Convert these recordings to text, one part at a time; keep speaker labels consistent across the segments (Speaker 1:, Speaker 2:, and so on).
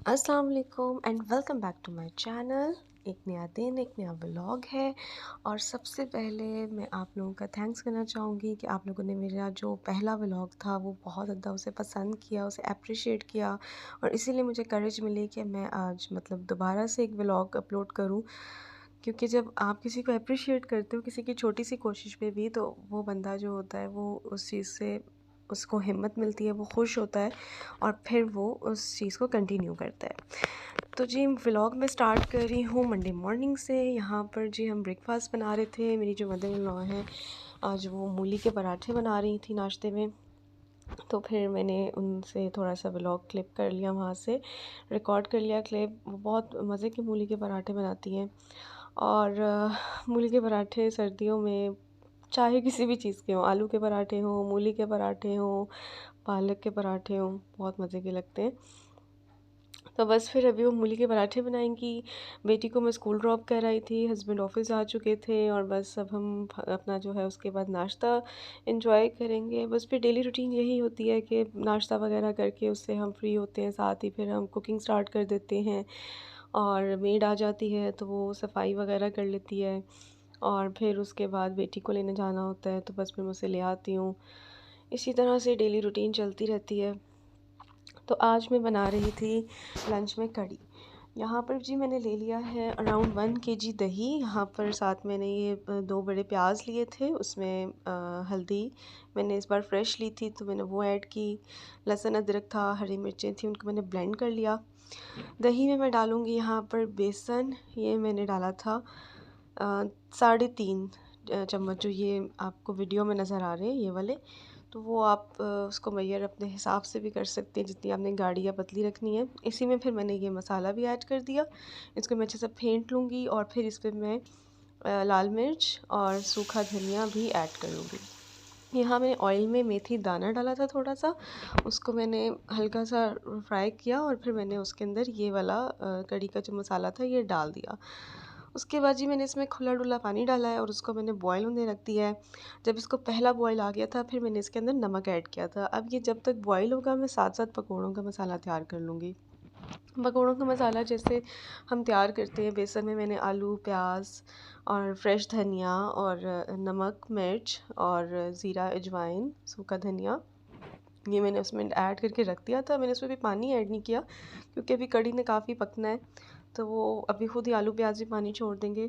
Speaker 1: अस्सलाम वालेकुम and welcome back to my channel. एक नया दिन, एक नया व्लॉग है। और सबसे पहले मैं आप लोगों का थैंक्स करना चाहूँगी कि आप लोगों ने मेरा जो पहला व्लॉग था वो बहुत ज़्यादा उसे पसंद किया, उसे अप्रिशिएट किया। और इसीलिए मुझे करेज मिली कि मैं आज दोबारा से एक व्लॉग अपलोड करूँ। क्योंकि जब आप किसी को अप्रिशिएट करते हो किसी की छोटी सी कोशिश पे भी, तो वो बंदा जो होता है वो उस चीज़ से उसको हिम्मत मिलती है, वो खुश होता है और फिर वो उस चीज़ को कंटिन्यू करता है। तो जी व्लॉग मैं स्टार्ट कर रही हूँ मंडे मॉर्निंग से। यहाँ पर जी हम ब्रेकफास्ट बना रहे थे। मेरी जो मदर इन लॉ हैं आज वो मूली के पराठे बना रही थी नाश्ते में। तो फिर मैंने उनसे थोड़ा सा व्लॉग क्लिप कर लिया, वहाँ से रिकॉर्ड कर लिया क्लिप। वो बहुत मज़े के मूली के पराठे बनाती हैं। और मूली के पराठे सर्दियों में चाहे किसी भी चीज़ के हों, आलू के पराठे हों, मूली के पराठे हों, पालक के पराठे हों, बहुत मज़े के लगते हैं। तो बस फिर अभी वो मूली के पराठे बनाएंगी। बेटी को मैं स्कूल ड्रॉप कर आई थी, हस्बैंड ऑफिस आ चुके थे और बस अब हम अपना जो है उसके बाद नाश्ता इंजॉय करेंगे। बस फिर डेली रूटीन यही होती है कि नाश्ता वगैरह करके उससे हम फ्री होते हैं, साथ ही फिर हम कुकिंग स्टार्ट कर देते हैं। और मेड आ जाती है तो वो सफाई वगैरह कर लेती है। और फिर उसके बाद बेटी को लेने जाना होता है तो बस फिर मैं उसे ले आती हूँ। इसी तरह से डेली रूटीन चलती रहती है। तो आज मैं बना रही थी लंच में कढ़ी। यहाँ पर जी मैंने ले लिया है अराउंड 1 kg दही। यहाँ पर साथ मैंने ये 2 बड़े प्याज लिए थे, उसमें हल्दी मैंने इस बार फ्रेश ली थी तो मैंने वो ऐड की। लहसुन अदरक था, हरी मिर्चें थी, उनको मैंने ब्लेंड कर लिया। दही में मैं डालूँगी यहाँ पर बेसन। ये मैंने डाला था 3.5 चम्मच, जो ये आपको वीडियो में नज़र आ रहे हैं ये वाले। तो वो आप उसको मेजर अपने हिसाब से भी कर सकते हैं, जितनी आपने गाढ़ी या पतली रखनी है। इसी में फिर मैंने ये मसाला भी ऐड कर दिया। इसको मैं अच्छे से फेंट लूँगी और फिर इस पर मैं लाल मिर्च और सूखा धनिया भी ऐड कर लूँगी। यहाँ मैंने ऑयल में मेथी दाना डाला था थोड़ा सा, उसको मैंने हल्का सा फ्राई किया और फिर मैंने उसके अंदर ये वाला कढ़ी का जो मसाला था ये डाल दिया। उसके बाद जी मैंने इसमें खुला डुला पानी डाला है और उसको मैंने बॉयल होने रख दिया है। जब इसको पहला बॉयल आ गया था फिर मैंने इसके अंदर नमक ऐड किया था। अब ये जब तक बॉयल होगा मैं साथ साथ पकौड़ों का मसाला तैयार कर लूँगी। पकौड़ों का मसाला जैसे हम तैयार करते हैं, बेसन में मैंने आलू, प्याज और फ्रेश धनिया और नमक, मिर्च और ज़ीरा, अजवाइन, सूखा धनिया, ये मैंने उसमें ऐड करके रख दिया था। मैंने उसमें भी पानी ऐड नहीं किया क्योंकि अभी कढ़ी ने काफ़ी पकना है, तो वो अभी खुद ही आलू प्याज भी पानी छोड़ देंगे।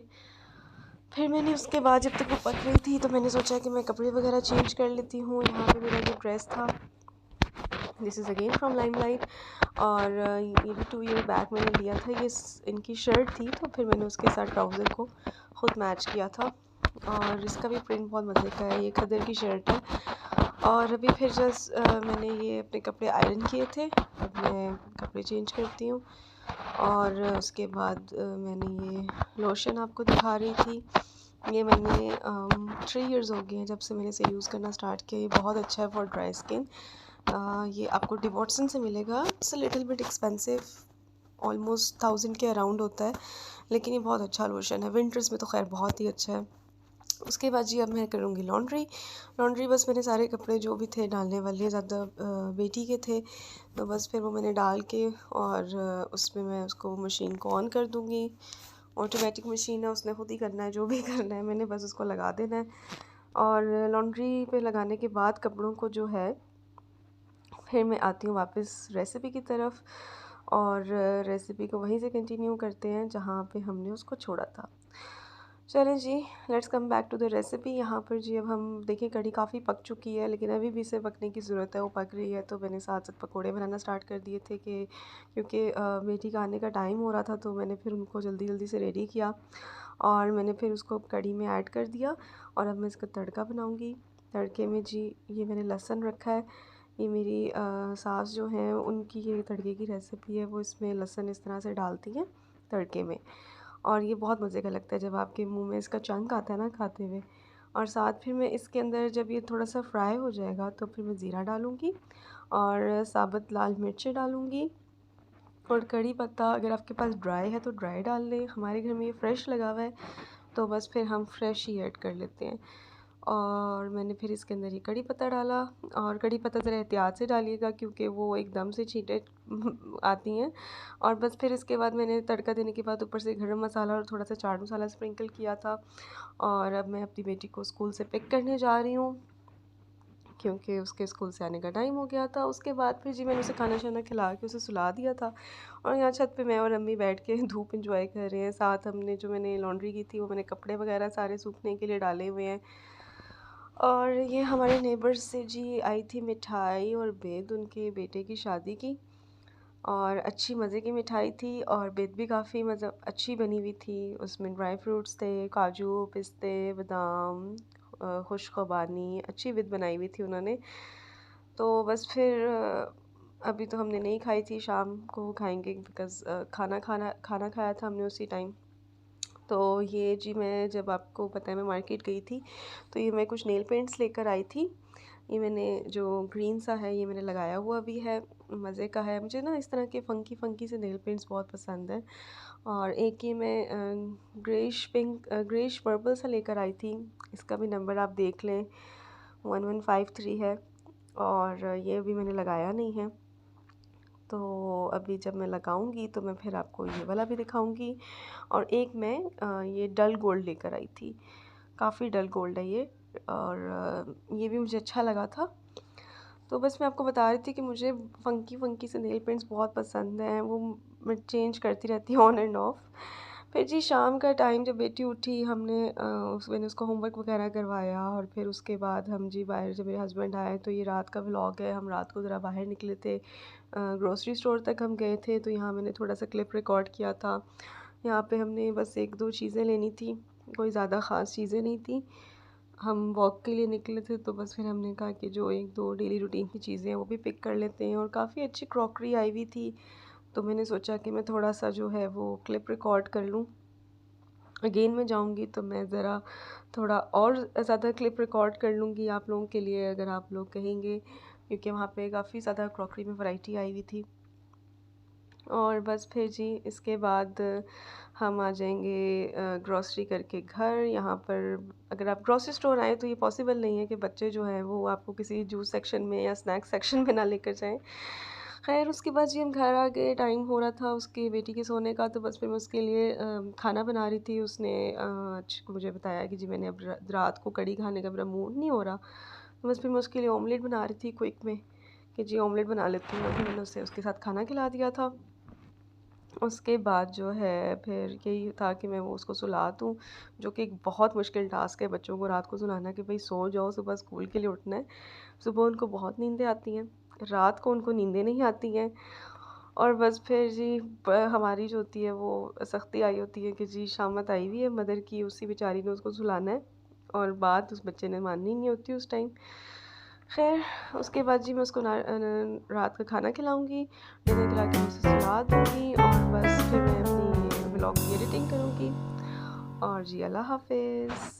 Speaker 1: फिर मैंने उसके बाद जब तक वो पक रही थी तो मैंने सोचा कि मैं कपड़े वगैरह चेंज कर लेती हूँ। यहाँ पे मेरा जो ड्रेस था, this is again from limelight. और ये भी 2 ईयर बैक मैंने लिया था। ये इनकी शर्ट थी तो फिर मैंने उसके साथ ट्राउज़र को ख़ुद मैच किया था। और इसका भी प्रिंट बहुत मज़े का है, ये खदर की शर्ट है। और अभी फिर जस्ट मैंने ये अपने कपड़े आयरन किए थे, अब मैं कपड़े चेंज करती हूँ। और उसके बाद मैंने ये लोशन आपको दिखा रही थी। ये मैंने 3 इयर्स हो गए हैं जब से मैंने इसे यूज़ करना स्टार्ट किया। ये बहुत अच्छा है फॉर ड्राई स्किन। ये आपको डिवॉट्सन से मिलेगा। It's a little bit expensive, almost 1000 के अराउंड होता है, लेकिन ये बहुत अच्छा लोशन है। विंटर्स में तो खैर बहुत ही अच्छा है। उसके बाद जी अब मैं करूँगी लॉन्ड्री। लॉन्ड्री बस मैंने सारे कपड़े जो भी थे डालने वाले, ज़्यादा बेटी के थे, तो बस फिर वो मैंने डाल के और उसमें मैं उसको मशीन को ऑन कर दूँगी। ऑटोमेटिक मशीन है, उसने खुद ही करना है जो भी करना है, मैंने बस उसको लगा देना है। और लॉन्ड्री पे लगाने के बाद कपड़ों को जो है फिर मैं आती हूँ वापस रेसिपी की तरफ। और रेसिपी को वहीं से कंटिन्यू करते हैं जहाँ पे हमने उसको छोड़ा था। चलें जी, let's come back to the recipe. यहाँ पर जी अब हम देखिए कढ़ी काफ़ी पक चुकी है, लेकिन अभी भी इसे पकने की ज़रूरत है। वो पक रही है तो मैंने साथ साथ पकोड़े बनाना स्टार्ट कर दिए थे कि क्योंकि बेटी का आने का टाइम हो रहा था, तो मैंने फिर उनको जल्दी जल्दी से रेडी किया और मैंने फिर उसको कढ़ी में ऐड कर दिया। और अब मैं इसका तड़का बनाऊँगी। तड़के में जी ये मैंने लहसुन रखा है। ये मेरी सास जो हैं उनकी ये तड़के की रेसिपी है, वो इसमें लहसुन इस तरह से डालती हैं तड़के में। और ये बहुत मज़े का लगता है जब आपके मुंह में इसका चंक आता है ना खाते हुए। और साथ फिर मैं इसके अंदर जब ये थोड़ा सा फ्राई हो जाएगा तो फिर मैं ज़ीरा डालूँगी और साबुत लाल मिर्चें डालूँगी। और कड़ी पत्ता अगर आपके पास ड्राई है तो ड्राई डाल लें, हमारे घर में ये फ्रेश लगा हुआ है तो बस फिर हम फ्रेश ही ऐड कर लेते हैं। और मैंने फिर इसके अंदर ये कड़ी पत्ता डाला। और कड़ी पत्ता ज़रा एहतियात से डालिएगा क्योंकि वो एकदम से छींटे आती हैं। और बस फिर इसके बाद मैंने तड़का देने के बाद ऊपर से गरम मसाला और थोड़ा सा चाट मसाला स्प्रिंकल किया था। और अब मैं अपनी बेटी को स्कूल से पिक करने जा रही हूँ क्योंकि उसके स्कूल से आने का टाइम हो गया था। उसके बाद फिर जी मैंने उसे खाना शाना खिला के उसे सुला दिया था। और यहाँ छत पे मैं और अम्मी बैठ के धूप इंजॉय कर रहे हैं। साथ हमने जो मैंने लॉन्ड्री की थी वो मैंने कपड़े वगैरह सारे सूखने के लिए डाले हुए हैं। और ये हमारे नेबर्स से जी आई थी मिठाई और बेद, उनके बेटे की शादी की। और अच्छी मज़े की मिठाई थी और बेद भी काफ़ी मतलब अच्छी बनी हुई थी। उसमें ड्राई फ्रूट्स थे, काजू, पिस्ते, बादाम, खुशखबानी, अच्छी विद बनाई हुई थी उन्होंने। तो बस फिर अभी तो हमने नहीं खाई थी, शाम को खाएंगे बिकॉज़ खाना खाया था हमने उसी टाइम। तो ये जी मैं जब आपको पता है मैं मार्केट गई थी तो ये मैं कुछ नेल पेंट्स लेकर आई थी। ये मैंने जो ग्रीन सा है ये मैंने लगाया हुआ भी है, मज़े का है। मुझे ना इस तरह के फ़ंकी फ़ंकी से नेल पेंट्स बहुत पसंद है। और एक ये मैं ग्रेश पर्पल सा लेकर आई थी। इसका भी नंबर आप देख लें, 1153 है। और ये भी मैंने लगाया नहीं है। तो अभी जब मैं लगाऊंगी तो मैं फिर आपको ये वाला भी दिखाऊंगी। और एक मैं ये डल गोल्ड लेकर आई थी, काफ़ी डल गोल्ड है ये। और ये भी मुझे अच्छा लगा था। तो बस मैं आपको बता रही थी कि मुझे फ़ंकी फ़ंकी से नेल पेंट्स बहुत पसंद हैं, वो मैं चेंज करती रहती हूँ ऑन एंड ऑफ। फिर जी शाम का टाइम जब बेटी उठी मैंने उसको होमवर्क वगैरह करवाया। और फिर उसके बाद हम जी बाहर जब मेरे हस्बैंड आए तो ये रात का व्लॉग है। हम रात को ज़रा बाहर निकले थे, ग्रोसरी स्टोर तक हम गए थे। तो यहाँ मैंने थोड़ा सा क्लिप रिकॉर्ड किया था। यहाँ पे हमने बस एक दो चीज़ें लेनी थी, कोई ज़्यादा ख़ास चीज़ें नहीं थी। हम वॉक के लिए निकले थे तो बस फिर हमने कहा कि जो एक दो डेली रूटीन की चीज़ें हैं वो भी पिक कर लेते हैं। और काफ़ी अच्छी क्रॉकरी आई हुई थी तो मैंने सोचा कि मैं थोड़ा सा जो है वो क्लिप रिकॉर्ड कर लूँ। अगेन मैं जाऊँगी तो मैं ज़रा थोड़ा और ज़्यादा क्लिप रिकॉर्ड कर लूँगी आप लोगों के लिए अगर आप लोग कहेंगे, क्योंकि वहाँ पे काफ़ी ज़्यादा क्रॉकरी में वैरायटी आई हुई थी। और बस फिर जी इसके बाद हम आ जाएंगे ग्रॉसरी करके घर। यहाँ पर अगर आप ग्रॉसरी स्टोर आएँ तो ये पॉसिबल नहीं है कि बच्चे जो हैं वो आपको किसी जूस सेक्शन में या स्नैक्स सेक्शन में ना लेकर जाएं। खैर उसके बाद जी हम घर आ गए, टाइम हो रहा था उसकी बेटी के सोने का। तो बस फिर मैं उसके लिए खाना बना रही थी। उसने मुझे बताया कि जी मैंने अब रात को कड़ी खाने का मेरा मूड नहीं हो रहा। तो बस फिर मैं उसके लिए ऑमलेट बना रही थी क्विक में कि जी ऑमलेट बना लेती हूँ। फिर मैंने उसे उसके साथ खाना खिला दिया था। उसके बाद जो है फिर यही था कि मैं वो उसको सुला दूँ, जो कि एक बहुत मुश्किल टास्क है बच्चों को रात को सुलाना कि भाई सो जाओ, सुबह स्कूल के लिए उठना है। सुबह उनको बहुत नींदें आती हैं, रात को उनको नींदें नहीं आती हैं। और बस फिर जी हमारी जो होती है वो सख्ती आई होती है कि जी शामत आई हुई है मदर की, उसी बेचारी ने उसको सुलाना है। और बात उस बच्चे ने माननी नहीं होती उस टाइम। खैर उसके बाद जी मैं उसको रात का खाना खिलाऊँगी, डिनर खिला के मैं उसे सुला दूँगी। और बस फिर मैं अपनी व्लॉग की एडिटिंग करूँगी। और जी अल्लाह हाफ़िज़।